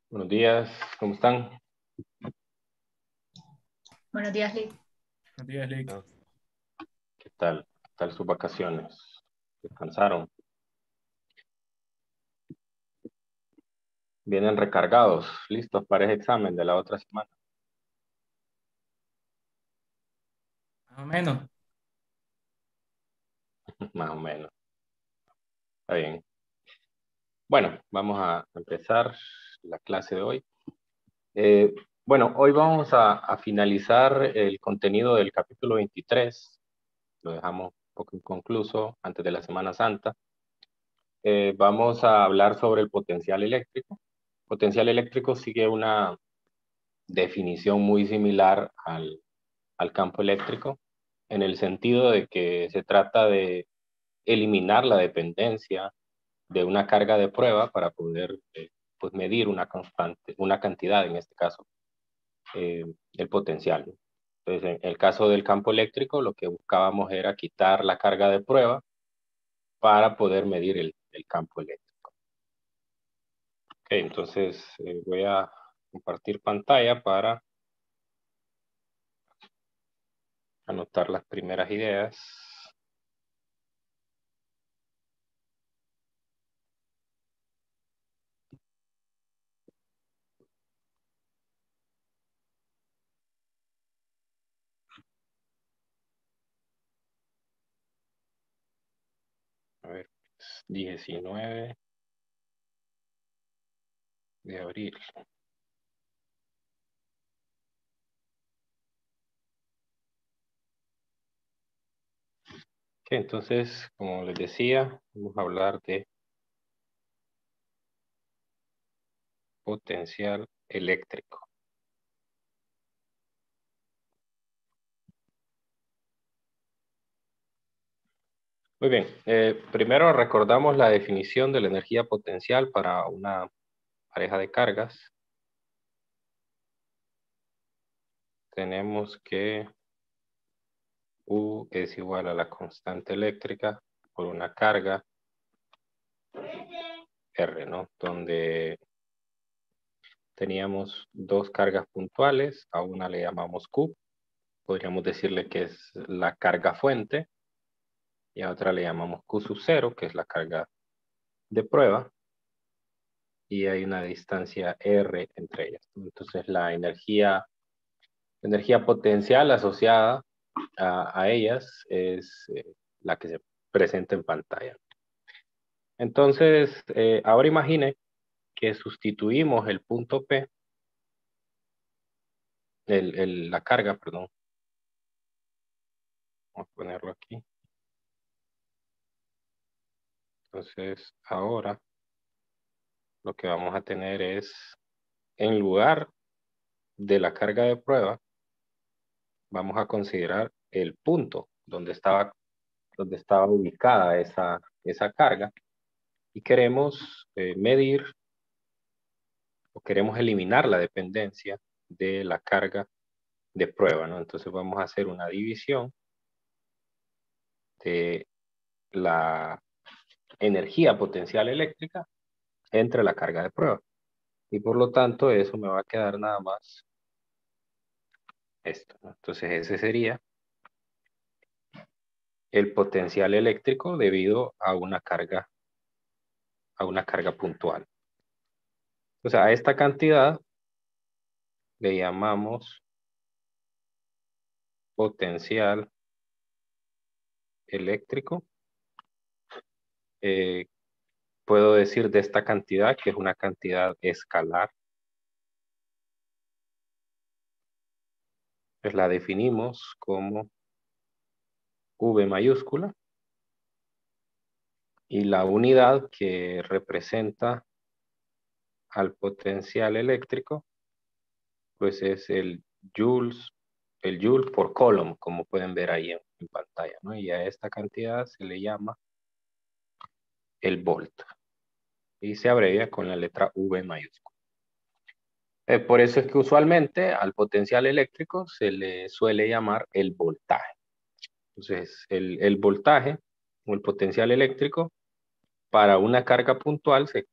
Buenos días, ¿cómo están? Buenos días, Liz. Buenos días, Lick. Ah, ¿qué tal? ¿Qué tal sus vacaciones? ¿Descansaron? ¿Vienen recargados, listos para ese examen de la otra semana? Más o menos. Más o menos. Está bien. Bueno, vamos a empezar la clase de hoy. Eh, bueno, hoy vamos a finalizar el contenido del capítulo 23. Lo dejamos un poco inconcluso antes de la Semana Santa. Vamos a hablar sobre el potencial eléctrico. Potencial eléctrico sigue una definición muy similar al campo eléctrico, en el sentido de que se trata de eliminar la dependencia de una carga de prueba para poder pues medir una constante, una cantidad, en este caso, el potencial, ¿no? Entonces, en el caso del campo eléctrico, lo que buscábamos era quitar la carga de prueba para poder medir el campo eléctrico. Ok, entonces voy a compartir pantalla para anotar las primeras ideas. A ver, 19 de abril. Ok, entonces, como les decía, vamos a hablar de potencial eléctrico. Muy bien, primero recordamos la definición de la energía potencial para una pareja de cargas. Tenemos que U es igual a la constante eléctrica por una carga R, ¿no? Donde teníamos dos cargas puntuales, a una le llamamos Q, podríamos decirle que es la carga fuente, y a otra le llamamos Q sub 0, que es la carga de prueba, y hay una distancia R entre ellas. Entonces la energía potencial asociada a ellas es la que se presenta en pantalla. Entonces, ahora imagine que sustituimos el punto P, la carga, perdón. Vamos a ponerlo aquí. Entonces, ahora lo que vamos a tener es, en lugar de la carga de prueba, vamos a considerar el punto donde estaba ubicada esa carga, y queremos medir o queremos eliminar la dependencia de la carga de prueba, ¿no? Entonces vamos a hacer una división de la energía potencial eléctrica entre la carga de prueba. Y por lo tanto, eso me va a quedar nada más esto, ¿no? Entonces ese sería el potencial eléctrico debido a una carga puntual. O sea, a esta cantidad le llamamos potencial eléctrico. Puedo decir de esta cantidad que es una cantidad escalar. Pues la definimos como V mayúscula, y la unidad que representa al potencial eléctrico pues es el joule por coulomb, como pueden ver ahí en pantalla, ¿no? Y a esta cantidad se le llama el volt, y se abrevia con la letra V mayúscula. Por eso es que usualmente al potencial eléctrico se le suele llamar el voltaje. Entonces, el voltaje o el potencial eléctrico para una carga puntual se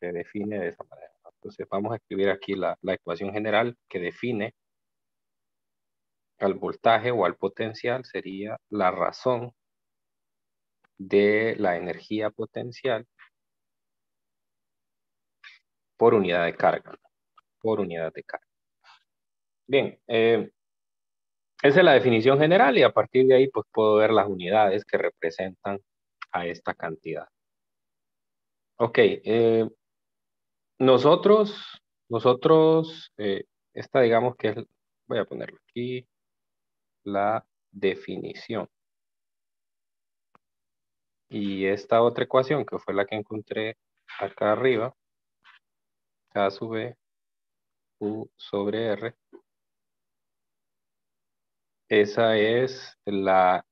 define de esa manera, ¿no? Entonces vamos a escribir aquí la ecuación general que define al voltaje o al potencial. Sería la razón de la energía potencial por unidad de carga. Por unidad de carga. Bien, esa es la definición general y a partir de ahí pues puedo ver las unidades que representan a esta cantidad. Ok, nosotros, esta digamos que es, voy a ponerlo aquí, la definición. Y esta otra ecuación que fue la que encontré acá arriba, K sub B, U sobre R, esa es el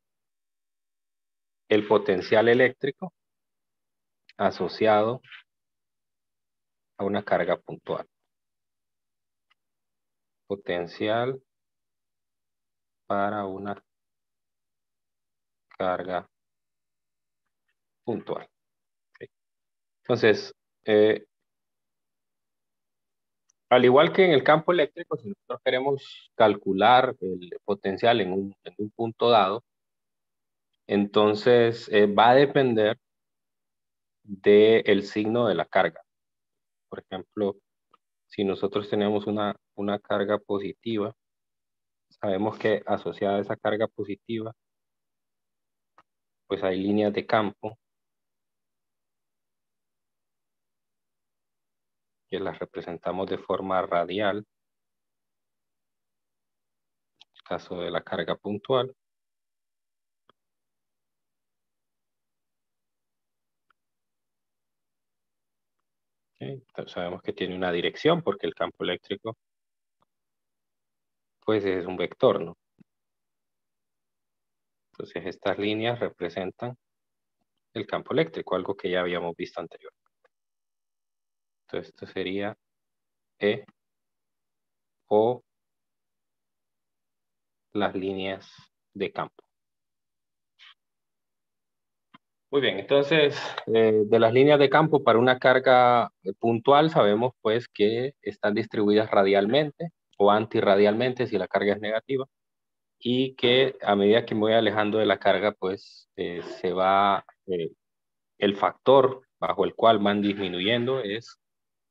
potencial eléctrico asociado a una carga puntual. Potencial para una carga puntual. Okay. Entonces, al igual que en el campo eléctrico, si nosotros queremos calcular el potencial en un punto dado, entonces va a depender del signo de la carga. Por ejemplo, si nosotros tenemos una carga positiva, sabemos que asociada a esa carga positiva, pues hay líneas de campo que las representamos de forma radial, en el caso de la carga puntual. Okay. Entonces sabemos que tiene una dirección porque el campo eléctrico pues es un vector, ¿no? Entonces estas líneas representan el campo eléctrico, algo que ya habíamos visto anteriormente. Entonces esto sería E o las líneas de campo. Muy bien, entonces de las líneas de campo para una carga puntual sabemos pues que están distribuidas radialmente o antirradialmente si la carga es negativa y que a medida que me voy alejando de la carga pues se va, el factor bajo el cual van disminuyendo es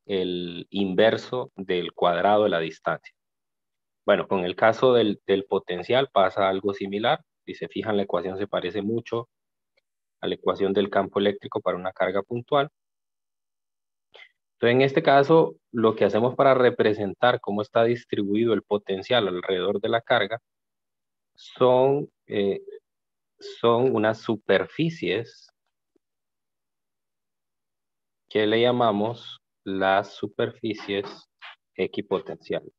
el inverso del cuadrado de la distancia. Bueno, con el caso del potencial pasa algo similar. Si se fijan, la ecuación se parece mucho a la ecuación del campo eléctrico para una carga puntual. Entonces, en este caso, lo que hacemos para representar cómo está distribuido el potencial alrededor de la carga son unas superficies que le llamamos las superficies equipotenciales.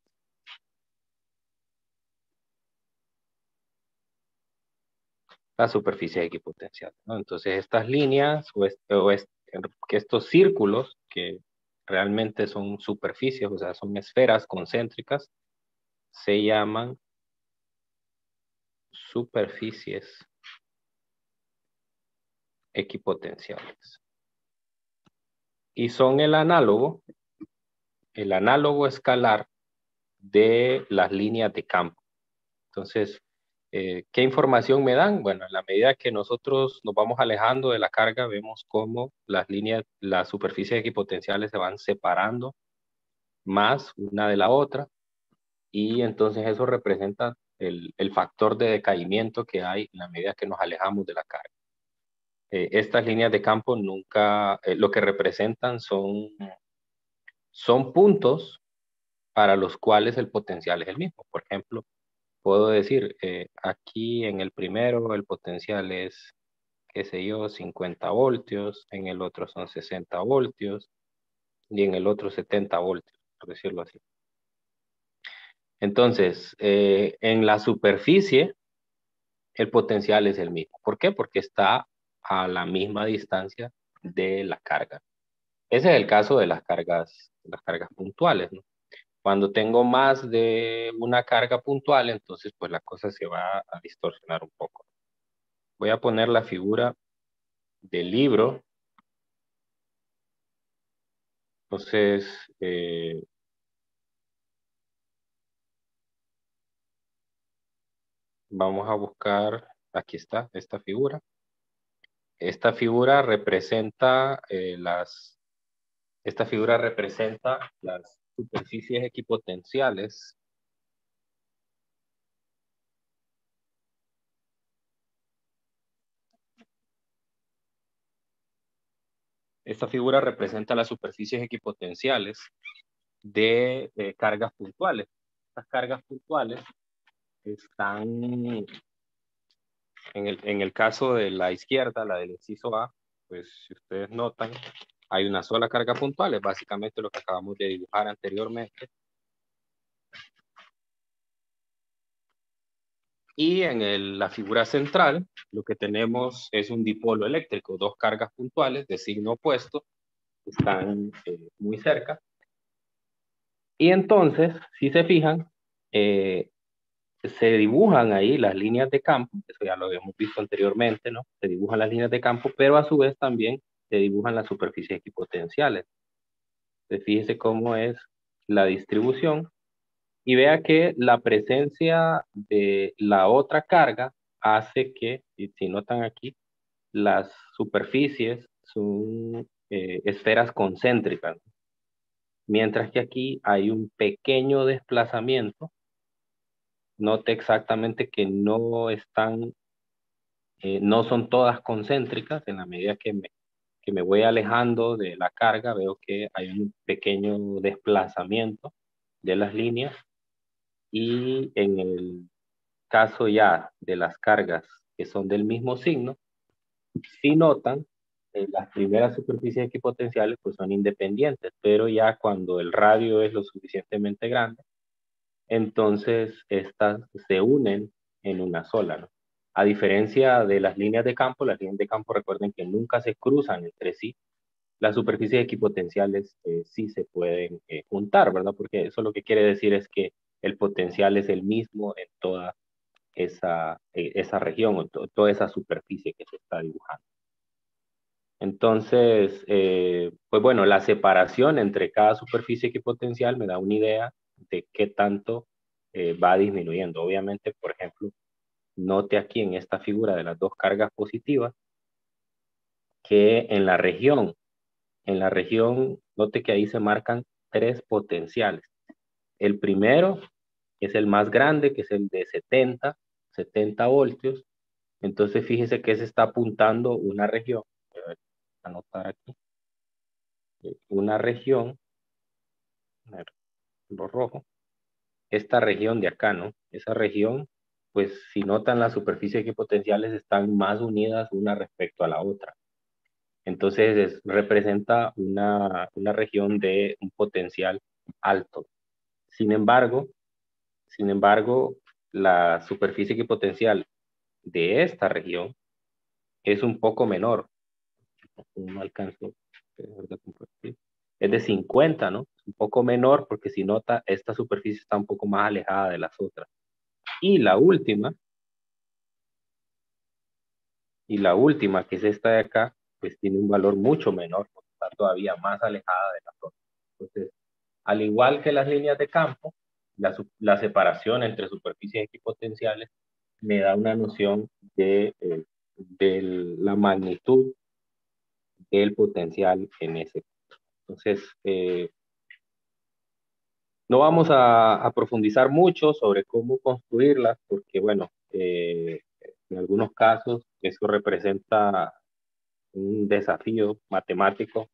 La superficie equipotencial, ¿no? Entonces estas líneas que estos círculos que realmente son superficies, o sea, son esferas concéntricas, se llaman superficies equipotenciales. Y son el análogo escalar de las líneas de campo. Entonces, ¿qué información me dan? Bueno, en la medida que nosotros nos vamos alejando de la carga, vemos cómo las superficies equipotenciales se van separando más una de la otra, y entonces eso representa el factor de decaimiento que hay en la medida que nos alejamos de la carga. Estas líneas de campo nunca, lo que representan son puntos para los cuales el potencial es el mismo. Por ejemplo, puedo decir, aquí en el primero el potencial es, qué sé yo, 50 voltios, en el otro son 60 voltios y en el otro 70 voltios, por decirlo así. Entonces, en la superficie el potencial es el mismo. ¿Por qué? Porque está a la misma distancia de la carga. Ese es el caso de las cargas puntuales, ¿no? Cuando tengo más de una carga puntual, entonces pues la cosa se va a distorsionar un poco. Voy a poner la figura del libro Entonces, vamos a buscar, aquí está, esta figura. Esta figura representa las superficies equipotenciales. Esta figura representa las superficies equipotenciales de cargas puntuales. Estas cargas puntuales están, en el caso de la izquierda, la del inciso A, pues si ustedes notan, hay una sola carga puntual, es básicamente lo que acabamos de dibujar anteriormente. Y en la figura central, lo que tenemos es un dipolo eléctrico, dos cargas puntuales de signo opuesto, están muy cerca. Y entonces, si se fijan, se dibujan ahí las líneas de campo, eso ya lo habíamos visto anteriormente, ¿no? Se dibujan las líneas de campo, pero a su vez también se dibujan las superficies equipotenciales. Entonces, fíjese cómo es la distribución y vea que la presencia de la otra carga hace que, y si notan aquí, las superficies son esferas concéntricas, mientras que aquí hay un pequeño desplazamiento. Note exactamente que no son todas concéntricas. En la medida que me voy alejando de la carga, veo que hay un pequeño desplazamiento de las líneas. Y en el caso ya de las cargas que son del mismo signo, si notan, las primeras superficies equipotenciales pues son independientes, pero ya cuando el radio es lo suficientemente grande, entonces estas se unen en una sola, ¿no? A diferencia de las líneas de campo, las líneas de campo recuerden que nunca se cruzan entre sí. Las superficies equipotenciales sí se pueden juntar, ¿verdad? Porque eso lo que quiere decir es que el potencial es el mismo en toda esa región, o toda esa superficie que se está dibujando. Entonces, pues bueno, la separación entre cada superficie equipotencial me da una idea de qué tanto va disminuyendo. Obviamente, por ejemplo, note aquí en esta figura de las dos cargas positivas que en la región, note que ahí se marcan tres potenciales. El primero es el más grande, que es el de 70 voltios. Entonces, fíjese que se está apuntando una región. Voy a anotar aquí. Una región, lo rojo, esta región de acá, ¿no? Esa región, pues si notan las superficies equipotenciales están más unidas una respecto a la otra. Entonces representa una región de un potencial alto. Sin embargo, la superficie equipotencial de esta región es un poco menor. No alcanzo a compartir. Es de 50, ¿no? Un poco menor porque si nota, esta superficie está un poco más alejada de las otras. Y la última, que es esta de acá, pues tiene un valor mucho menor, porque está todavía más alejada de las otras. Entonces, al igual que las líneas de campo, la separación entre superficies equipotenciales me da una noción de la magnitud del potencial en ese. Entonces, no vamos a profundizar mucho sobre cómo construirlas, porque bueno, en algunos casos eso representa un desafío matemático,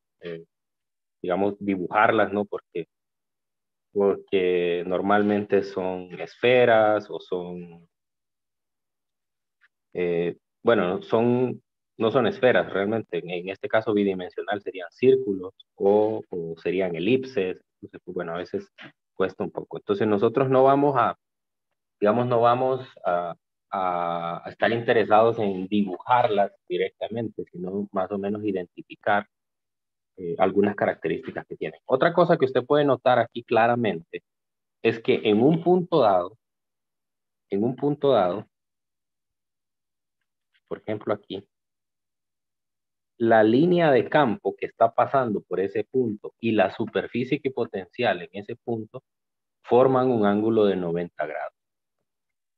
digamos, dibujarlas, ¿no? Porque normalmente son esferas o son, bueno, no son esferas realmente, en este caso bidimensional serían círculos o serían elipses. Entonces, pues, bueno, a veces cuesta un poco. Entonces nosotros no vamos digamos, no vamos a estar interesados en dibujarlas directamente, sino más o menos identificar algunas características que tienen. Otra cosa que usted puede notar aquí claramente es que en un punto dado, por ejemplo aquí, la línea de campo que está pasando por ese punto y la superficie equipotencial en ese punto forman un ángulo de 90 grados.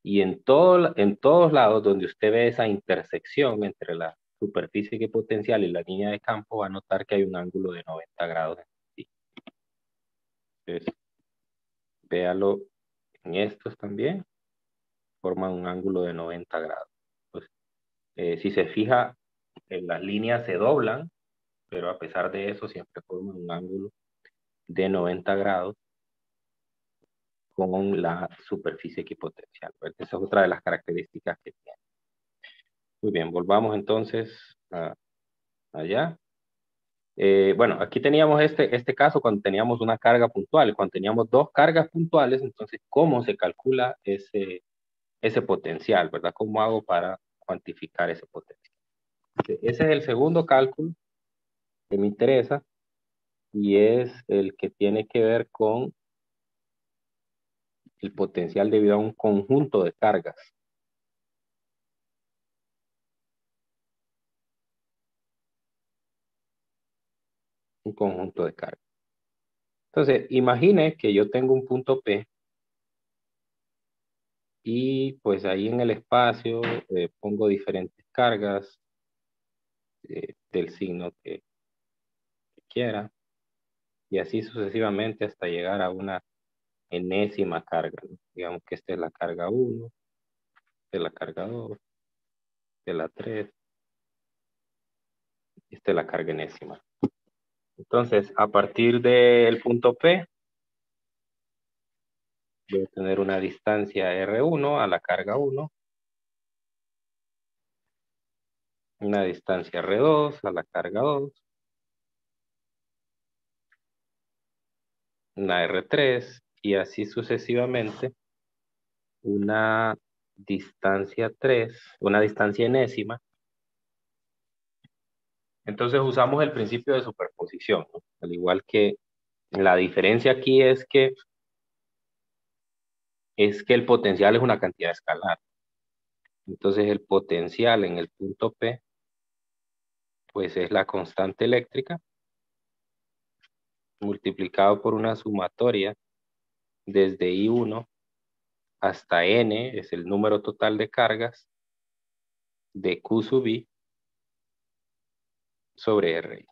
Y en todos lados donde usted ve esa intersección entre la superficie equipotencial y la línea de campo, va a notar que hay un ángulo de 90 grados. Sí. Entonces, véalo en estos también, forman un ángulo de 90 grados. Pues, si se fija, las líneas se doblan, pero a pesar de eso siempre forman un ángulo de 90 grados con la superficie equipotencial. Pues esa es otra de las características que tiene. Muy bien, volvamos entonces allá. Bueno, aquí teníamos este caso cuando teníamos una carga puntual. Cuando teníamos dos cargas puntuales, entonces, ¿cómo se calcula ese potencial, verdad? ¿Cómo hago para cuantificar ese potencial? Ese es el segundo cálculo que me interesa y es el que tiene que ver con el potencial debido a un conjunto de cargas. Un conjunto de cargas. Entonces, imagine que yo tengo un punto P y pues ahí en el espacio pongo diferentes cargas del signo que quiera y así sucesivamente hasta llegar a una enésima carga, ¿no? Digamos que esta es la carga 1, esta es la carga 2, esta es la 3, esta es la carga enésima. Entonces, a partir del punto P, voy a tener una distancia R1 a la carga 1, una distancia R2 a la carga 2, una R3 y así sucesivamente una distancia 3, una distancia enésima. Entonces usamos el principio de superposición, ¿no? Al igual que la diferencia aquí es que el potencial es una cantidad escalar. Entonces el potencial en el punto P pues es la constante eléctrica multiplicado por una sumatoria desde I1 hasta N, es el número total de cargas, de Q sub I sobre R.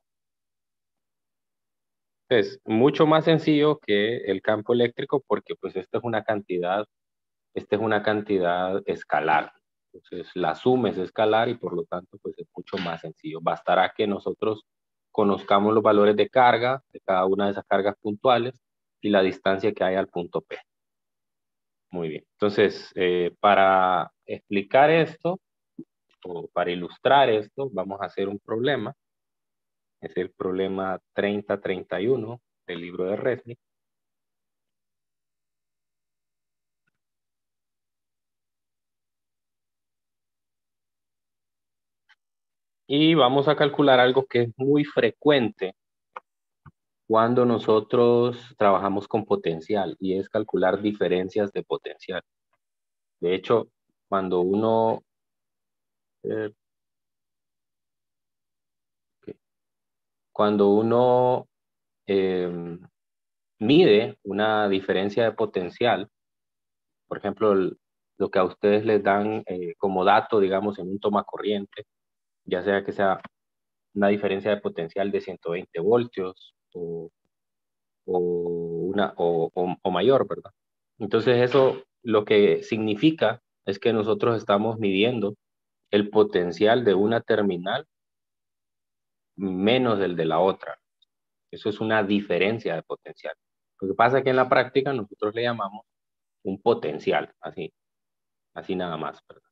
Es mucho más sencillo que el campo eléctrico porque pues esta es una cantidad escalar. Entonces la suma es escalar y por lo tanto pues es mucho más sencillo. Bastará que nosotros conozcamos los valores de carga de cada una de esas cargas puntuales y la distancia que hay al punto P. Muy bien. Entonces, para explicar esto, o para ilustrar esto, vamos a hacer un problema. Es el problema 3031 del libro de Resnick. Y vamos a calcular algo que es muy frecuente cuando nosotros trabajamos con potencial, y es calcular diferencias de potencial. De hecho, cuando uno eh, cuando uno mide una diferencia de potencial, por ejemplo, lo que a ustedes les dan como dato, digamos, en un toma corriente, ya sea que sea una diferencia de potencial de 120 voltios o mayor, ¿verdad? Entonces eso lo que significa es que nosotros estamos midiendo el potencial de una terminal menos el de la otra. Eso es una diferencia de potencial. Lo que pasa es que en la práctica nosotros le llamamos un potencial, así nada más, ¿verdad?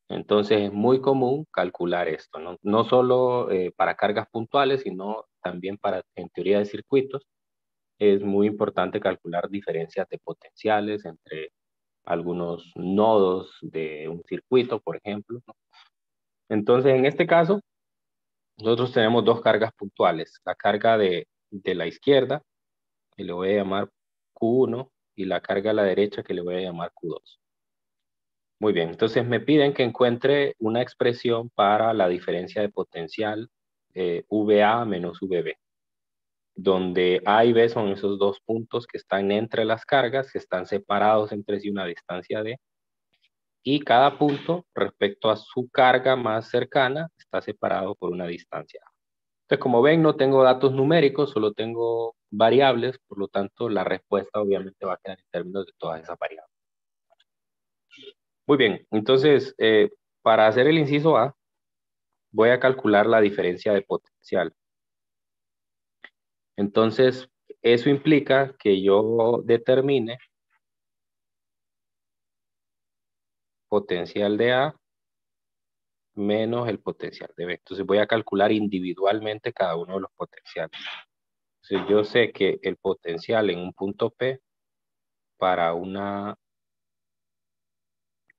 Entonces es muy común calcular esto, no solo para cargas puntuales, sino también en teoría de circuitos. Es muy importante calcular diferencias de potenciales entre algunos nodos de un circuito, por ejemplo, ¿no? Entonces, en este caso, nosotros tenemos dos cargas puntuales. La carga de la izquierda, que le voy a llamar Q1, y la carga a la derecha, que le voy a llamar Q2. Muy bien, entonces me piden que encuentre una expresión para la diferencia de potencial VA menos VB, donde A y B son esos dos puntos que están entre las cargas, que están separados entre sí una distancia D, y cada punto respecto a su carga más cercana está separado por una distancia A. Entonces, como ven, no tengo datos numéricos, solo tengo variables, por lo tanto, la respuesta obviamente va a quedar en términos de todas esas variables. Muy bien, entonces, para hacer el inciso A, voy a calcular la diferencia de potencial. Entonces, eso implica que yo determine potencial de A menos el potencial de B. Entonces, voy a calcular individualmente cada uno de los potenciales. Entonces, yo sé que el potencial en un punto P para una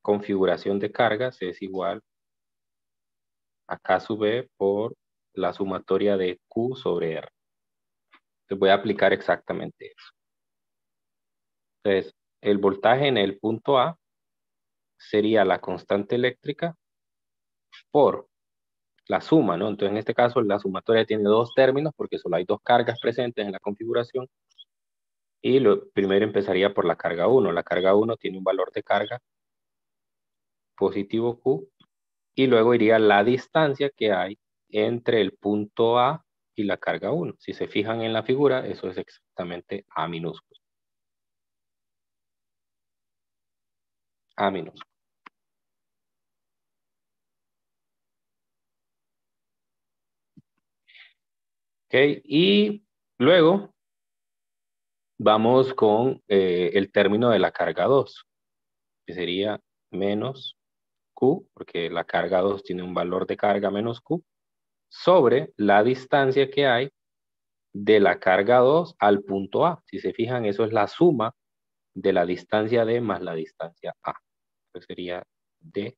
configuración de cargas es igual a K sub B por la sumatoria de Q sobre R. Entonces, voy a aplicar exactamente eso. Entonces, el voltaje en el punto A sería la constante eléctrica por la suma, ¿no? Entonces, en este caso, la sumatoria tiene dos términos porque solo hay dos cargas presentes en la configuración. Y lo primero empezaría por la carga 1. La carga 1 tiene un valor de carga positivo Q. Y luego iría la distancia que hay entre el punto A y la carga 1. Si se fijan en la figura, eso es exactamente A minúsculo. A minúsculo. Ok, y luego vamos con el término de la carga 2, que sería menos Q, porque la carga 2 tiene un valor de carga menos Q, sobre la distancia que hay de la carga 2 al punto A. Si se fijan, eso es la suma de la distancia D más la distancia A. Entonces sería D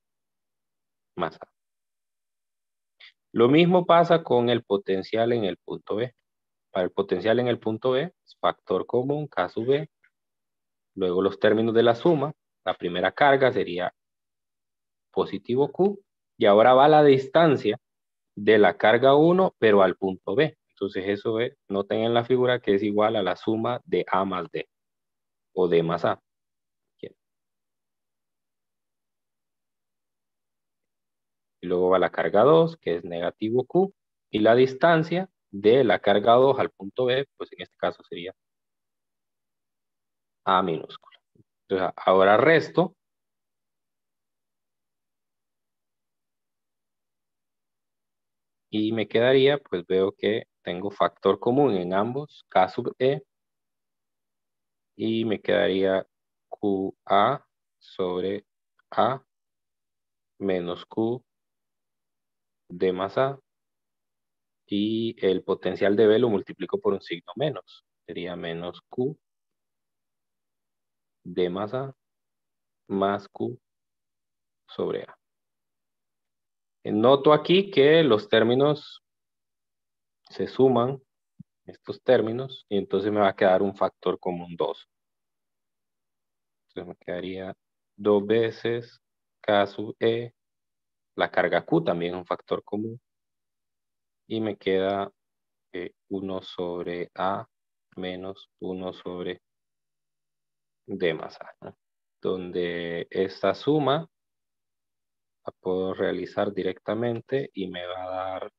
más A. Lo mismo pasa con el potencial en el punto B. Para el potencial en el punto B, factor común K sub B. Luego los términos de la suma. La primera carga sería positivo Q. Y ahora va la distancia de la carga 1, pero al punto B. Entonces eso es, noten en la figura que es igual a la suma de A más D. O D más A. Y luego va la carga 2, que es negativo Q. Y la distancia de la carga 2 al punto B, pues en este caso sería A minúscula. Entonces ahora resto. Y me quedaría, pues veo que tengo factor común en ambos, K sub E. Y me quedaría QA sobre A menos Q D más A. Y el potencial de B lo multiplico por un signo menos. Sería menos Q D más A más Q sobre A. Noto aquí que los términos se suman, estos términos, y entonces me va a quedar un factor común 2. Entonces me quedaría 2 veces K sub E, la carga Q también es un factor común, y me queda 1 sobre A menos 1 sobre D más A, ¿no? Donde esta suma la puedo realizar directamente y me va a dar,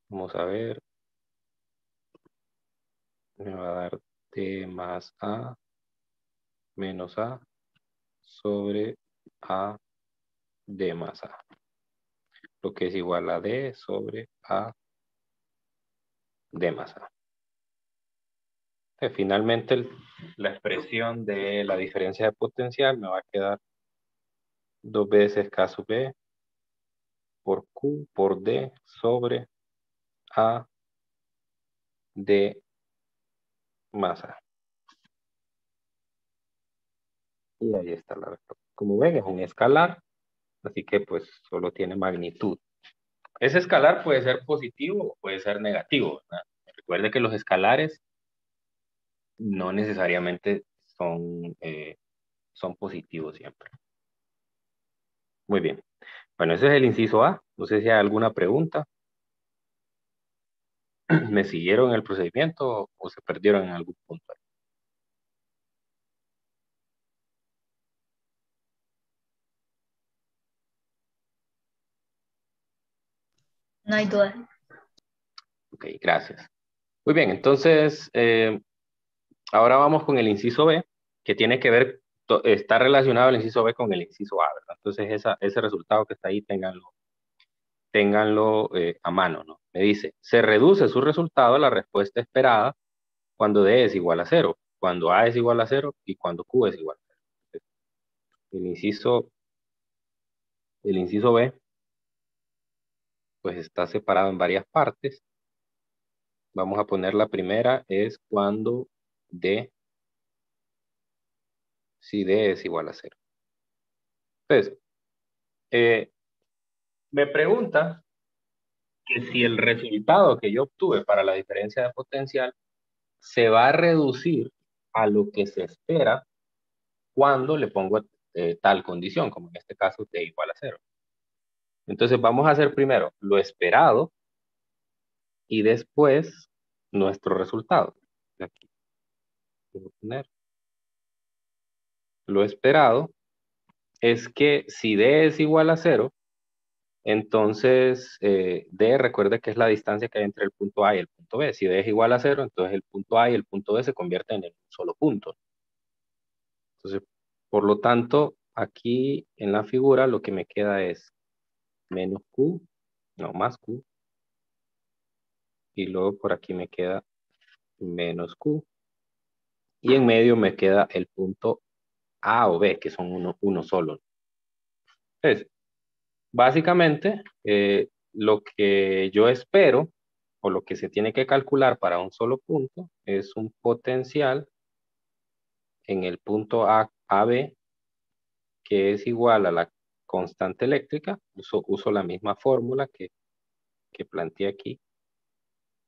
vamos a ver, me va a dar D más A menos A sobre A D más A, lo que es igual a D sobre A D más A. Finalmente, la expresión de la diferencia de potencial me va a quedar 2 veces K sub B por Q por D sobre A D más A. Y ahí está la respuesta. Como ven, es un escalar, así que pues solo tiene magnitud. Ese escalar puede ser positivo o puede ser negativo, ¿verdad? Recuerde que los escalares no necesariamente son positivos siempre. Muy bien. Bueno, ese es el inciso A. No sé si hay alguna pregunta. ¿Me siguieron el procedimiento o se perdieron en algún punto? No hay duda. Ok, gracias. Muy bien, entonces, ahora vamos con el inciso B, que tiene que ver, está relacionado el inciso B con el inciso A, ¿verdad? Entonces, ese resultado que está ahí, ténganlo a mano, ¿no? Me dice, se reduce su resultado a la respuesta esperada cuando D es igual a 0, cuando A es igual a 0 y cuando Q es igual a 0. El inciso B, pues está separado en varias partes. Vamos a poner la primera, es cuando D, si D es igual a 0. Entonces, me pregunta que si el resultado que yo obtuve para la diferencia de potencial se va a reducir a lo que se espera cuando le pongo tal condición, como en este caso t igual a 0. Entonces vamos a hacer primero lo esperado y después nuestro resultado. Aquí voy a poner. Lo esperado es que si d es igual a 0, entonces d, recuerde que es la distancia que hay entre el punto A y el punto B. Si d es igual a 0, entonces el punto A y el punto B se convierten en un solo punto. Entonces, por lo tanto, aquí en la figura lo que me queda es menos Q, no, más Q, y luego por aquí me queda menos Q, y en medio me queda el punto A o B, que son uno solo. Entonces, básicamente, lo que yo espero, o lo que se tiene que calcular para un solo punto, es un potencial en el punto AB, que es igual a la constante eléctrica. Uso la misma fórmula que planteé aquí,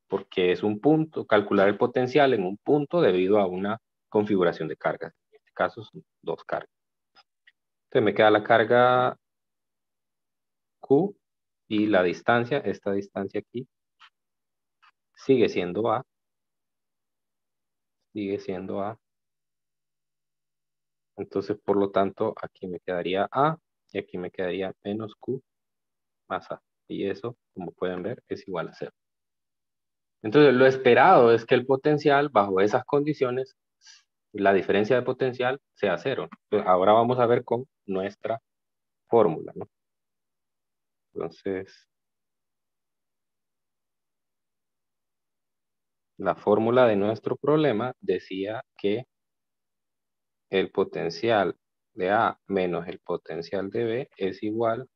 porque es un punto, calcular el potencial en un punto debido a una configuración de cargas. En este caso son dos cargas. Entonces me queda la carga Q y la distancia, esta distancia aquí, sigue siendo A. Sigue siendo A. Entonces, por lo tanto, aquí me quedaría A y aquí me quedaría menos Q más A. Y eso, como pueden ver, es igual a 0. Entonces, lo esperado es que el potencial, bajo esas condiciones, la diferencia de potencial sea 0. Entonces, ahora vamos a ver con nuestra fórmula, ¿no? Entonces, la fórmula de nuestro problema decía que el potencial de A menos el potencial de B es igual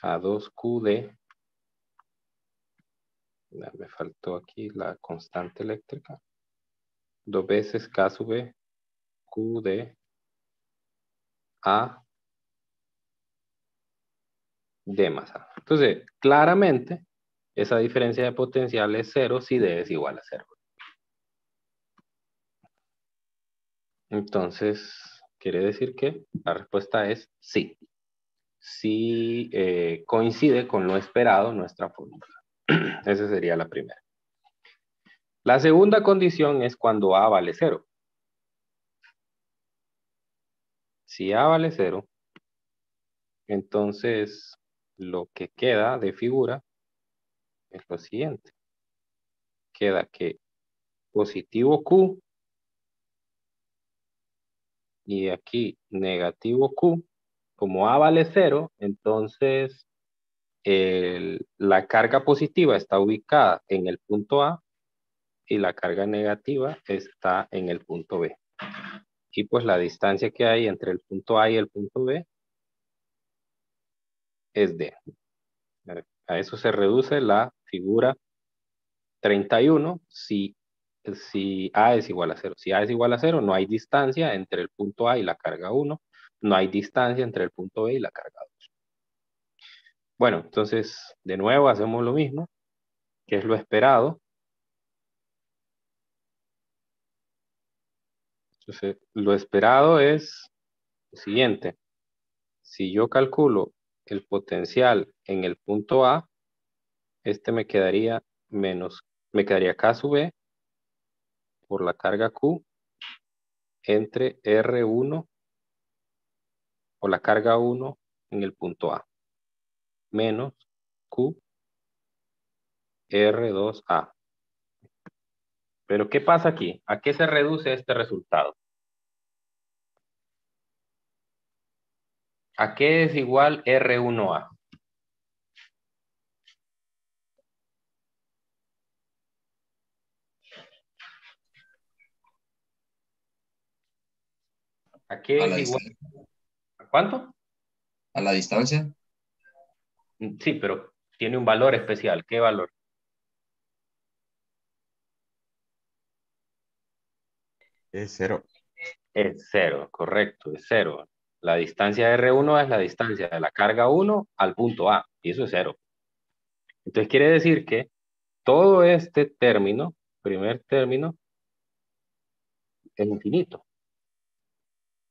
a 2QD. Me faltó aquí la constante eléctrica. 2 veces K sub B, QD A D más A. Entonces, claramente, esa diferencia de potencial es 0 si D es igual a 0. Entonces, quiere decir que la respuesta es sí. Sí coincide con lo esperado nuestra fórmula. Esa sería la primera. La segunda condición es cuando A vale 0. Si A vale 0, entonces lo que queda de figura es lo siguiente. Queda que positivo Q y aquí negativo Q, como A vale 0, entonces la carga positiva está ubicada en el punto A y la carga negativa está en el punto B. Y pues la distancia que hay entre el punto A y el punto B es D. A eso se reduce la figura 31 si A es igual a 0. Si A es igual a 0, no hay distancia entre el punto A y la carga 1. No hay distancia entre el punto B y la carga 2. Bueno, entonces, de nuevo hacemos lo mismo, que es lo esperado. Entonces, lo esperado es lo siguiente. Si yo calculo el potencial en el punto A, este me quedaría menos, me quedaría K sub B por la carga Q entre R1 o la carga 1 en el punto A menos Q R2A. Pero ¿qué pasa aquí? ¿A qué se reduce este resultado? ¿A qué es igual R1A? ¿A qué A es la igual? distancia. ¿A cuánto? A la distancia. Sí, pero tiene un valor especial. ¿Qué valor? Es 0. Es 0, correcto, es 0. La distancia R1 es la distancia de la carga 1 al punto A, y eso es 0. Entonces quiere decir que todo este término, primer término, es infinito.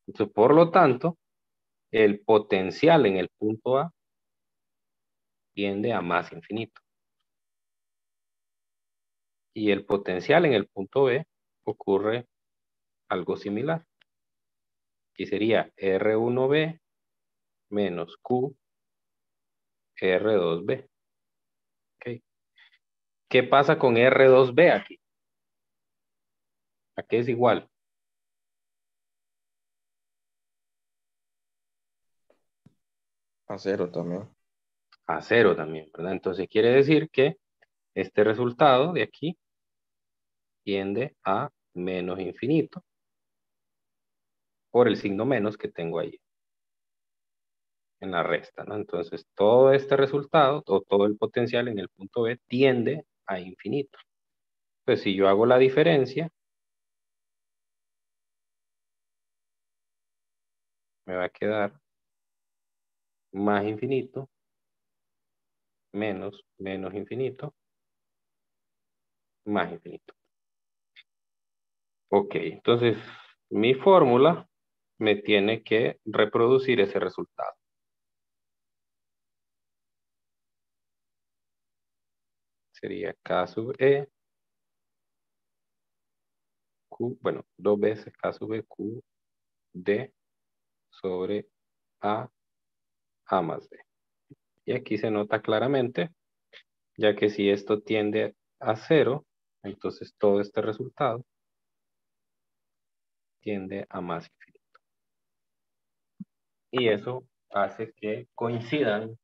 Entonces, por lo tanto, el potencial en el punto A tiende a más infinito. Y el potencial en el punto B ocurre algo similar. Y sería R1B menos Q R2B. ¿Okay? ¿Qué pasa con R2B aquí? ¿A qué es igual? A 0 también. A 0 también, ¿verdad? Entonces quiere decir que este resultado de aquí tiende a menos infinito por el signo menos que tengo ahí en la resta, ¿no? Entonces todo este resultado o todo el potencial en el punto B tiende a infinito. Pues si yo hago la diferencia, me va a quedar más infinito, menos, menos infinito, más infinito. Ok, entonces mi fórmula me tiene que reproducir ese resultado. Sería K sub E, Q, bueno, dos veces K sub E, Q, D sobre A más D. Y aquí se nota claramente, ya que si esto tiende a 0, entonces todo este resultado tiende a más infinito. Y eso hace que coincidan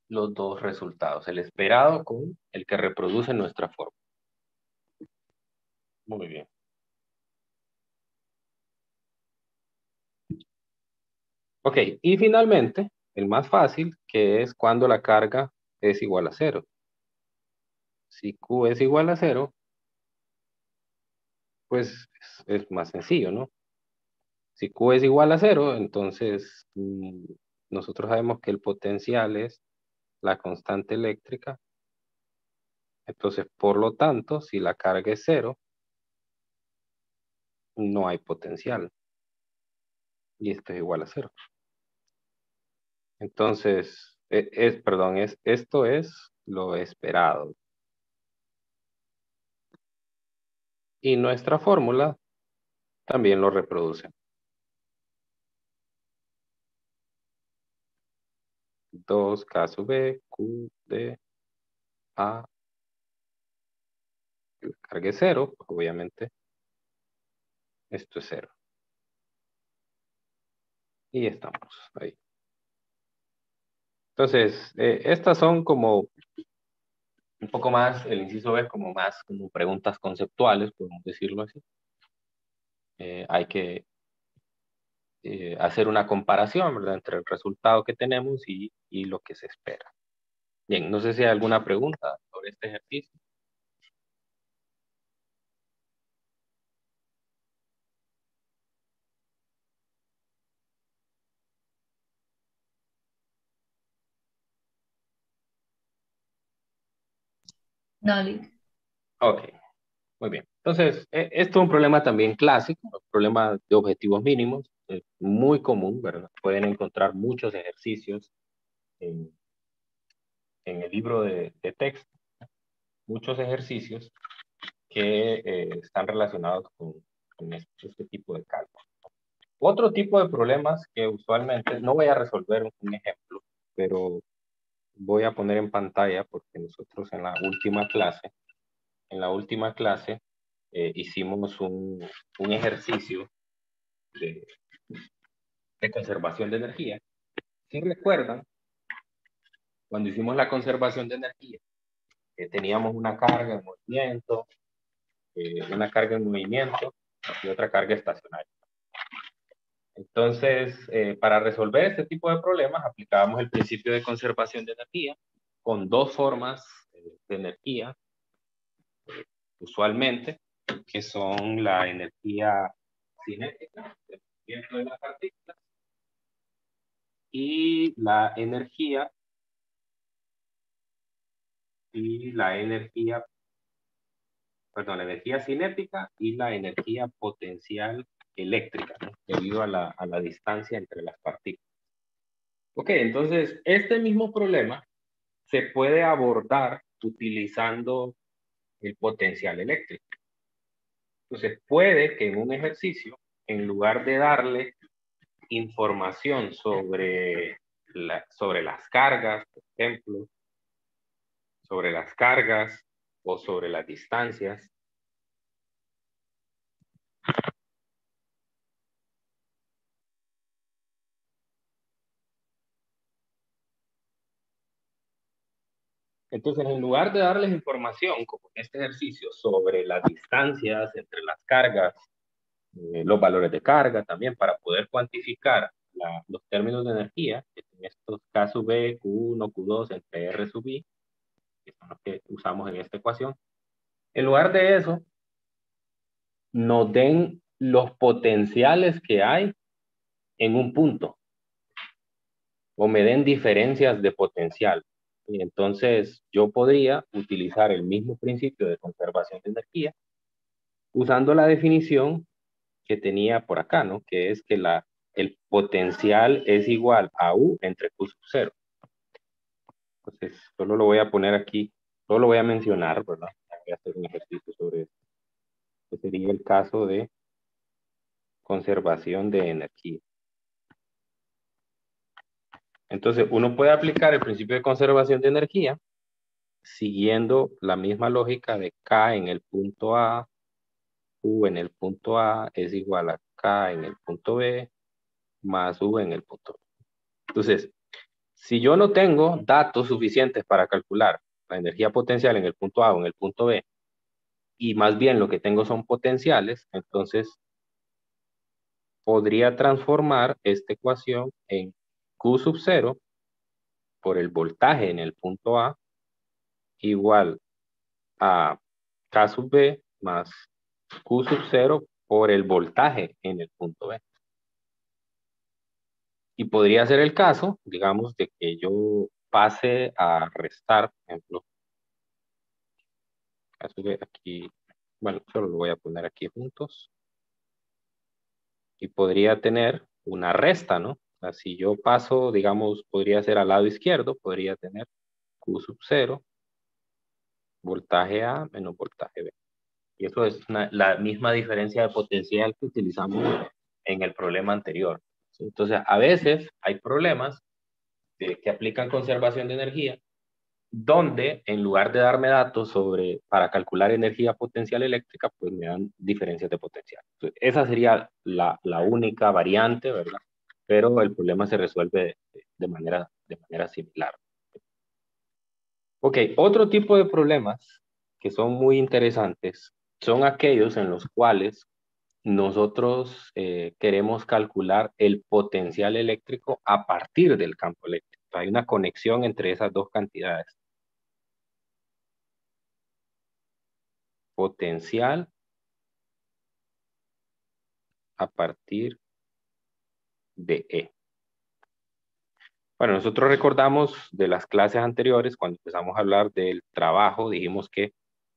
los dos resultados, el esperado con el que reproduce nuestra fórmula. Muy bien. Ok, y finalmente, el más fácil, que es cuando la carga es igual a 0. Si Q es igual a 0, pues es más sencillo, ¿no? Si Q es igual a 0, entonces nosotros sabemos que el potencial es la constante eléctrica. Entonces, por lo tanto, si la carga es 0, no hay potencial. Y esto es igual a 0. Entonces, perdón, esto es lo esperado. Y nuestra fórmula también lo reproduce. 2K sub B, Q, D, A. La carga es 0, pues obviamente esto es 0. Y estamos ahí. Entonces, estas son como un poco más, el inciso B, como más como preguntas conceptuales, podemos decirlo así. Hay que hacer una comparación, ¿verdad?, entre el resultado que tenemos y lo que se espera. Bien, no sé si hay alguna pregunta sobre este ejercicio. No, Lick. Ok, muy bien. Entonces, esto es un problema también clásico, un problema de objetivos mínimos, muy común, ¿verdad? Pueden encontrar muchos ejercicios en el libro de texto. muchos ejercicios que están relacionados con este tipo de cálculo. Otro tipo de problemas que usualmente, no voy a resolver un ejemplo, pero voy a poner en pantalla porque nosotros en la última clase hicimos un ejercicio de conservación de energía. Si recuerdan, cuando hicimos la conservación de energía, teníamos una carga en movimiento, y otra carga estacionaria. Entonces, para resolver este tipo de problemas, aplicábamos el principio de conservación de energía con dos formas de energía, usualmente, que son la energía cinética, el movimiento de las partículas, y la energía cinética y la energía potencial eléctrica, ¿no? Debido a la distancia entre las partículas. Ok, entonces este mismo problema se puede abordar utilizando el potencial eléctrico. Entonces puede que en un ejercicio, en lugar de darle información sobre las cargas, por ejemplo, sobre las cargas o sobre las distancias, entonces, en lugar de darles información, como en este ejercicio, sobre las distancias entre las cargas, los valores de carga también, para poder cuantificar los términos de energía, que en estos K sub B, Q1, Q2 entre R sub I, que son los que usamos en esta ecuación, en lugar de eso, nos den los potenciales que hay en un punto, o me den diferencias de potencial. Y entonces yo podría utilizar el mismo principio de conservación de energía usando la definición que tenía por acá, ¿no? Que es que el potencial es igual a U entre Q sub 0. Entonces, solo lo voy a poner aquí, solo lo voy a mencionar, ¿verdad? Voy a hacer un ejercicio sobre esto. Este sería el caso de conservación de energía. Entonces, uno puede aplicar el principio de conservación de energía siguiendo la misma lógica de K en el punto A, U en el punto A es igual a K en el punto B, más U en el punto B. Entonces, si yo no tengo datos suficientes para calcular la energía potencial en el punto A o en el punto B, y más bien lo que tengo son potenciales, entonces podría transformar esta ecuación en Q sub 0 por el voltaje en el punto A igual a K sub B más Q sub 0 por el voltaje en el punto B. Y podría ser el caso, digamos, de que yo pase a restar, por ejemplo, aquí, bueno, solo lo voy a poner aquí juntos. Y podría tener una resta, ¿no? O sea, si yo paso, digamos, podría ser al lado izquierdo, podría tener Q sub 0, voltaje A menos voltaje B. Y eso es la misma diferencia de potencial que utilizamos en el problema anterior. Entonces, a veces hay problemas que aplican conservación de energía, donde en lugar de darme datos para calcular energía potencial eléctrica, pues me dan diferencias de potencial. Entonces, esa sería la única variante, ¿verdad? Pero el problema se resuelve de manera similar. Ok, otro tipo de problemas que son muy interesantes son aquellos en los cuales nosotros queremos calcular el potencial eléctrico a partir del campo eléctrico. Hay una conexión entre esas dos cantidades. Potencial a partir de E. Bueno, nosotros recordamos de las clases anteriores, cuando empezamos a hablar del trabajo, dijimos que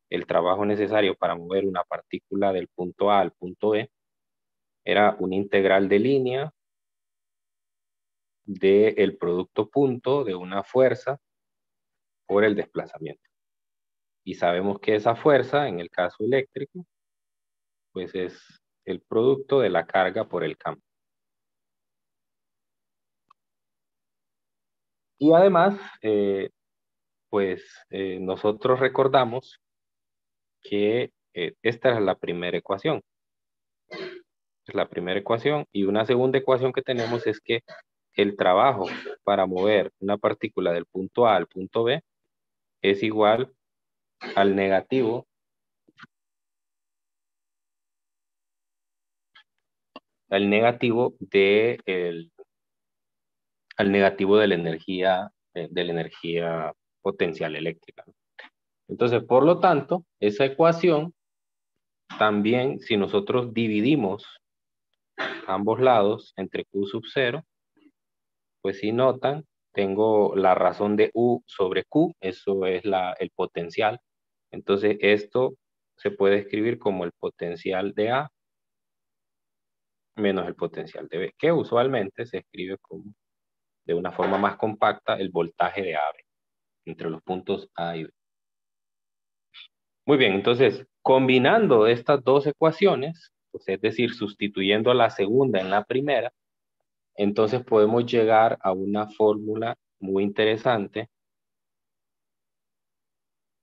el trabajo necesario para mover una partícula del punto A al punto B era una integral de línea del producto punto de una fuerza por el desplazamiento. Y sabemos que esa fuerza, en el caso eléctrico, pues es el producto de la carga por el campo. Y además, nosotros recordamos que esta es la primera ecuación. Es la primera ecuación. Y una segunda ecuación que tenemos es que el trabajo para mover una partícula del punto A al punto B es igual al negativo de la energía potencial eléctrica. Entonces, por lo tanto, esa ecuación también, si nosotros dividimos ambos lados entre Q sub 0, pues si notan, tengo la razón de U sobre Q, eso es el potencial. Entonces, esto se puede escribir como el potencial de A menos el potencial de B, que usualmente se escribe como, de una forma más compacta, el voltaje de AB entre los puntos A y B. Muy bien, entonces, combinando estas dos ecuaciones, pues, es decir, sustituyendo la segunda en la primera, entonces podemos llegar a una fórmula muy interesante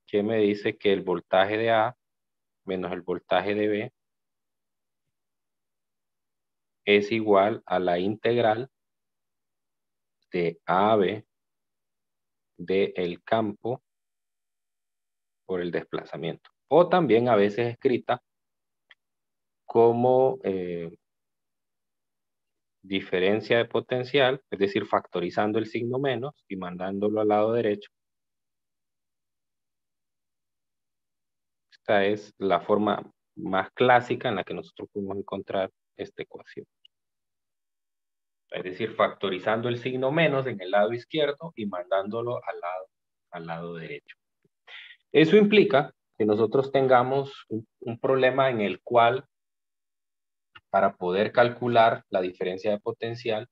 que me dice que el voltaje de A menos el voltaje de B es igual a la integral de AB del campo por el desplazamiento. O también a veces escrita como diferencia de potencial, es decir, factorizando el signo menos y mandándolo al lado derecho. Esta es la forma más clásica en la que nosotros podemos encontrar esta ecuación. Es decir, factorizando el signo menos en el lado izquierdo y mandándolo al lado derecho. Eso implica que nosotros tengamos un problema en el cual, para poder calcular la diferencia de potencial,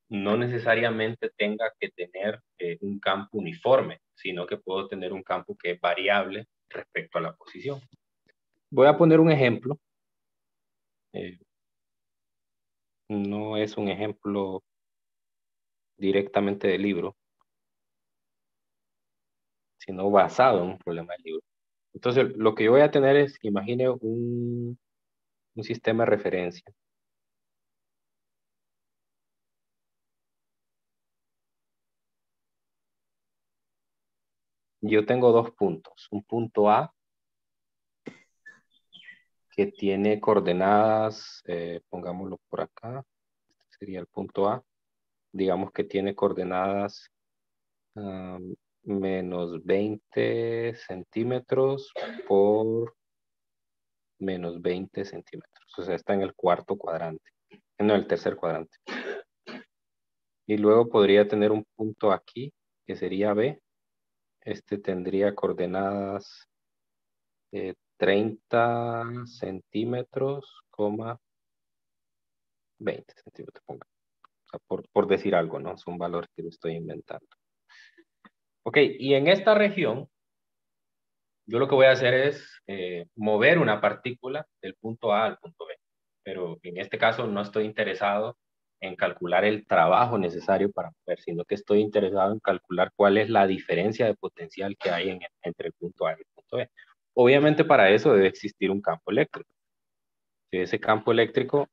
no necesariamente tenga que tener un campo uniforme, sino que puedo tener un campo que es variable respecto a la posición. Voy a poner un ejemplo. No es un ejemplo directamente del libro, sino basado en un problema del libro. Entonces, lo que yo voy a tener es, imagine un sistema de referencia. Yo tengo dos puntos. Un punto A que tiene coordenadas, pongámoslo por acá, este sería el punto A. Digamos que tiene coordenadas menos 20 centímetros por menos 20 centímetros. O sea, está en el cuarto cuadrante. No, el tercer cuadrante. Y luego podría tener un punto aquí, que sería B. Este tendría coordenadas 30 centímetros, 20 centímetros, ponga. O sea, por decir algo, ¿no? Son valores que lo estoy inventando. Ok, y en esta región, yo lo que voy a hacer es mover una partícula del punto A al punto B. Pero en este caso no estoy interesado en calcular el trabajo necesario para mover, sino que estoy interesado en calcular cuál es la diferencia de potencial que hay entre el punto A y el punto B. Obviamente para eso debe existir un campo eléctrico. Ese campo eléctrico,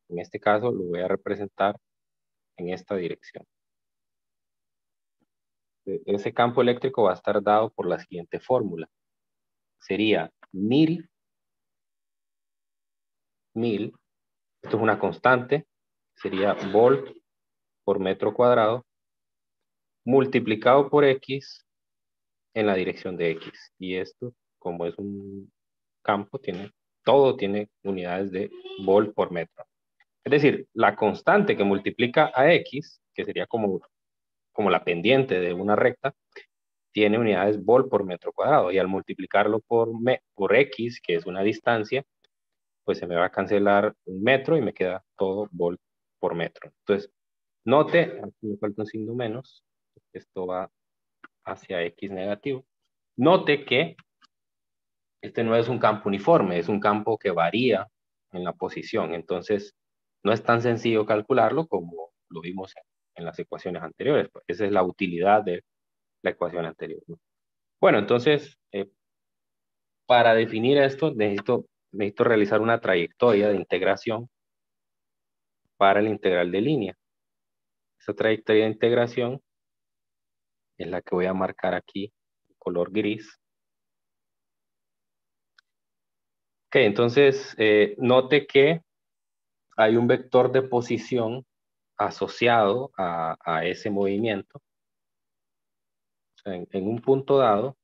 en este caso, lo voy a representar en esta dirección. Ese campo eléctrico va a estar dado por la siguiente fórmula. Sería 1000, esto es una constante, sería volt por metro cuadrado, multiplicado por X en la dirección de X. Y esto, como es un campo, todo tiene unidades de volt por metro. Es decir, la constante que multiplica a X, que sería como la pendiente de una recta, tiene unidades volt por metro cuadrado. Y al multiplicarlo por X, que es una distancia, pues se me va a cancelar un metro y me queda todo volt por metro. Entonces, note, aquí me falta un signo menos, esto va hacia X negativo. Note que este no es un campo uniforme, es un campo que varía en la posición. Entonces, no es tan sencillo calcularlo como lo vimos en las ecuaciones anteriores. Pues esa es la utilidad de la ecuación anterior, ¿no? Bueno, entonces, para definir esto, necesito realizar una trayectoria de integración para el integral de línea. Esa trayectoria de integración es la que voy a marcar aquí, color gris. Ok, entonces, note que hay un vector de posición asociado a ese movimiento. O sea, en un punto dado,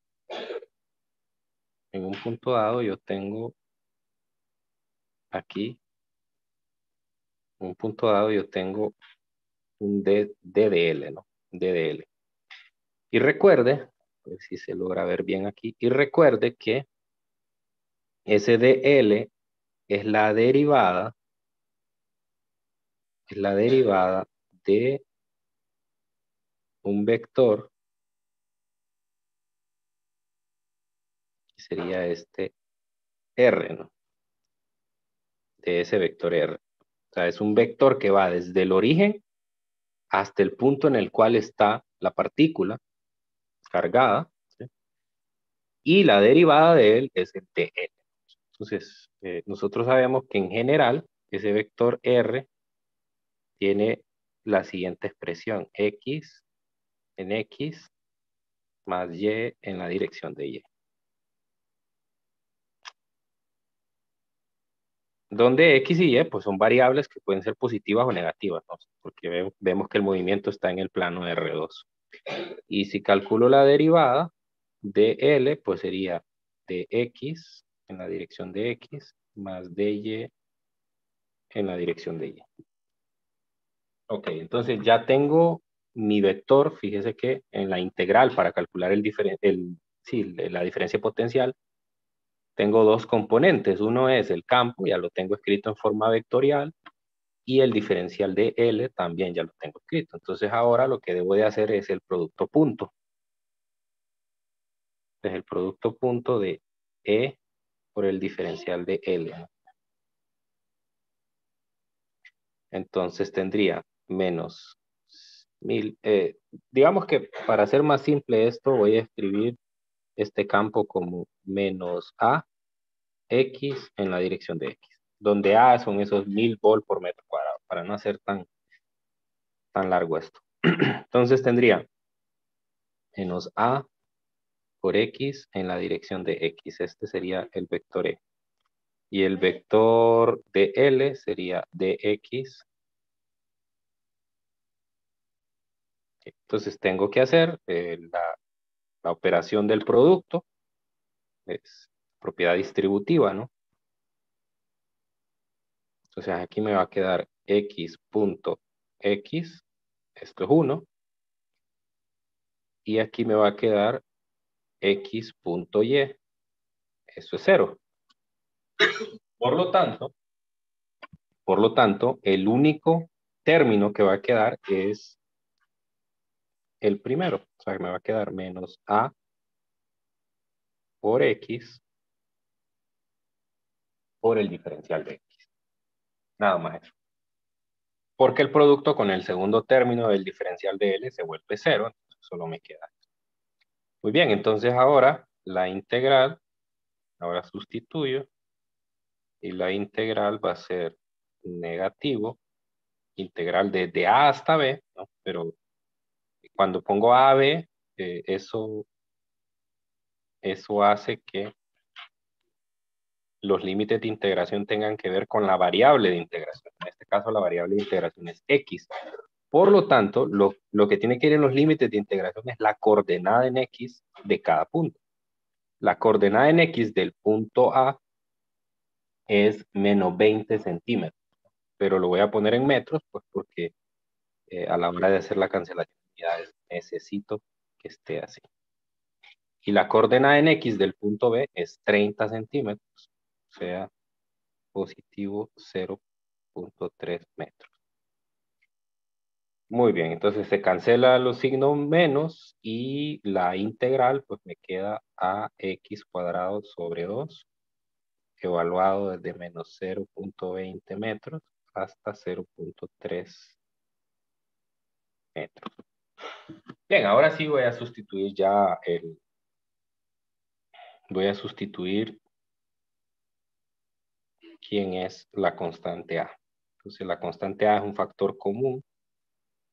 yo tengo aquí, en un punto dado yo tengo un DDL, ¿no? DDL. Y recuerde, a ver si se logra ver bien aquí, y recuerde que ese DL es la derivada de un vector, que sería este R, ¿no? De ese vector R. O sea, es un vector que va desde el origen hasta el punto en el cual está la partícula cargada, ¿sí? Y la derivada de él es el dl. Entonces, nosotros sabemos que en general ese vector R tiene la siguiente expresión, X en X más Y en la dirección de Y. Donde X y Y pues son variables que pueden ser positivas o negativas, ¿no? Porque vemos que el movimiento está en el plano de R2. Y si calculo la derivada de L, pues sería de X en la dirección de X más de Y en la dirección de Y. Ok, entonces ya tengo mi vector. Fíjese que en la integral para calcular la diferencia potencial, tengo dos componentes. Uno es el campo, ya lo tengo escrito en forma vectorial, y el diferencial de L también ya lo tengo escrito. Entonces ahora lo que debo de hacer es el producto punto. Es el producto punto de E por el diferencial de L. Entonces tendría menos 1000. Digamos que para hacer más simple esto, voy a escribir este campo como menos A X en la dirección de X, donde A son esos 1000 volt por metro cuadrado, para no hacer tan largo esto. Entonces tendría menos A por X en la dirección de X. Este sería el vector E. Y el vector de L sería dx. Entonces tengo que hacer la operación del producto. Es propiedad distributiva, ¿no? Entonces aquí me va a quedar x punto x. Esto es 1. Y aquí me va a quedar x punto y. Eso es 0. Por lo tanto, el único término que va a quedar es el primero. O sea, que me va a quedar menos a por x por el diferencial de x. Nada más eso. Porque el producto con el segundo término del diferencial de L se vuelve 0. Entonces solo me queda. Muy bien, entonces ahora la integral, ahora sustituyo. Y la integral va a ser negativo. Integral desde A hasta B, ¿no? Pero cuando pongo A a B, eso hace que los límites de integración tengan que ver con la variable de integración. En este caso, la variable de integración es X. Por lo tanto, lo que tiene que ir en los límites de integración es la coordenada en X de cada punto. La coordenada en X del punto A es menos 20 centímetros. Pero lo voy a poner en metros, pues porque a la hora de hacer la cancelación de unidades necesito que esté así. Y la coordenada en X del punto B es 30 centímetros. O sea, positivo 0.3 metros. Muy bien, entonces se cancela los signos menos y la integral pues me queda ax cuadrado sobre 2, evaluado desde menos 0.20 metros hasta 0.3 metros. Bien, ahora sí voy a sustituir ya voy a sustituir quién es la constante A. Entonces la constante A es un factor común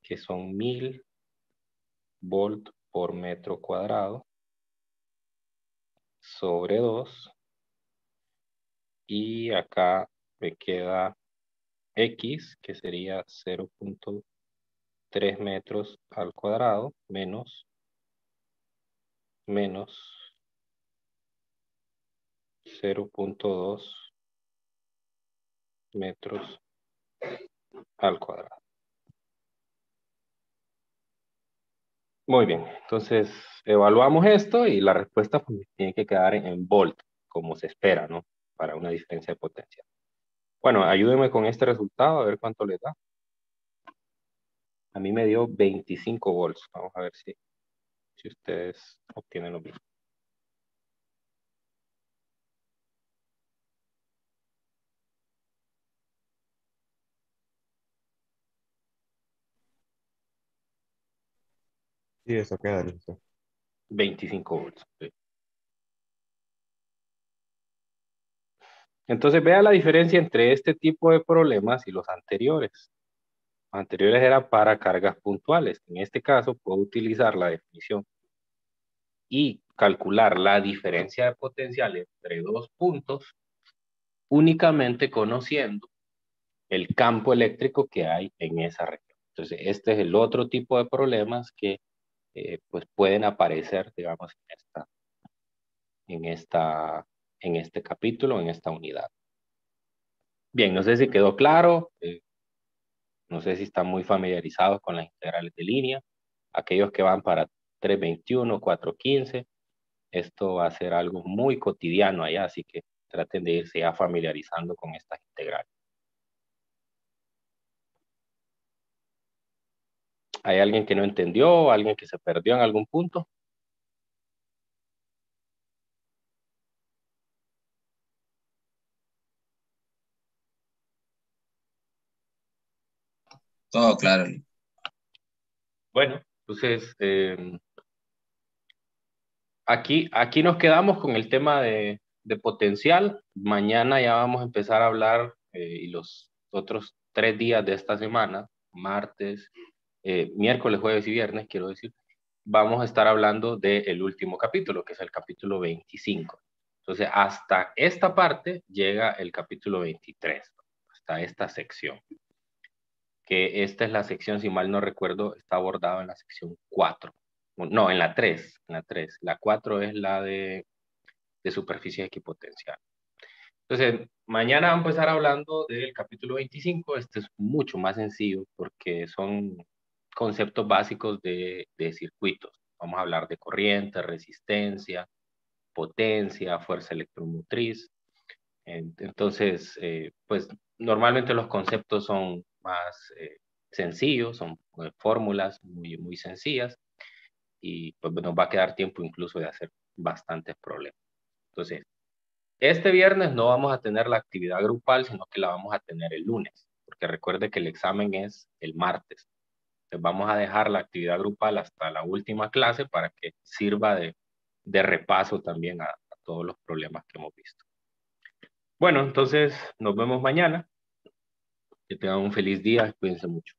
que son 1000 volt por metro cuadrado sobre 2. Y acá me queda X, que sería 0.3 metros al cuadrado, menos 0.2 metros al cuadrado. Muy bien, entonces evaluamos esto y la respuesta pues, tiene que quedar en volt, como se espera, ¿no? Para una diferencia de potencia. Bueno, ayúdenme con este resultado, a ver cuánto les da. A mí me dio 25 volts. Vamos a ver si ustedes obtienen lo mismo. Sí, eso queda listo. 25 volts. Sí. Entonces vea la diferencia entre este tipo de problemas y los anteriores. Los anteriores eran para cargas puntuales. En este caso puedo utilizar la definición y calcular la diferencia de potencial entre dos puntos únicamente conociendo el campo eléctrico que hay en esa región. Entonces este es el otro tipo de problemas que pues pueden aparecer, digamos, en este capítulo, en esta unidad. Bien, no sé si quedó claro, no sé si están muy familiarizados con las integrales de línea, aquellos que van para 321, 415, esto va a ser algo muy cotidiano allá, así que traten de irse ya familiarizando con estas integrales. ¿Hay alguien que no entendió, alguien que se perdió en algún punto? Todo claro. Bueno, entonces aquí nos quedamos con el tema de potencial. Mañana ya vamos a empezar a hablar y los otros 3 días de esta semana, martes, miércoles, jueves y viernes, quiero decir, vamos a estar hablando del último capítulo, que es el capítulo 25. Entonces, hasta esta parte llega el capítulo 23, hasta esta sección. Que esta es la sección, si mal no recuerdo, está abordado en la sección 4. No, en la 3. La 4 es la de superficie equipotencial. Entonces, mañana vamos a empezar hablando del capítulo 25. Este es mucho más sencillo porque son conceptos básicos de circuitos. Vamos a hablar de corriente, resistencia, potencia, fuerza electromotriz. Entonces, pues normalmente los conceptos son más sencillos, son fórmulas muy sencillas y pues nos va a quedar tiempo incluso de hacer bastantes problemas. Entonces, este viernes no vamos a tener la actividad grupal, sino que la vamos a tener el lunes, porque recuerde que el examen es el martes. Entonces vamos a dejar la actividad grupal hasta la última clase para que sirva de repaso también a todos los problemas que hemos visto. Bueno, entonces nos vemos mañana. Que tengan un feliz día. Cuídense mucho.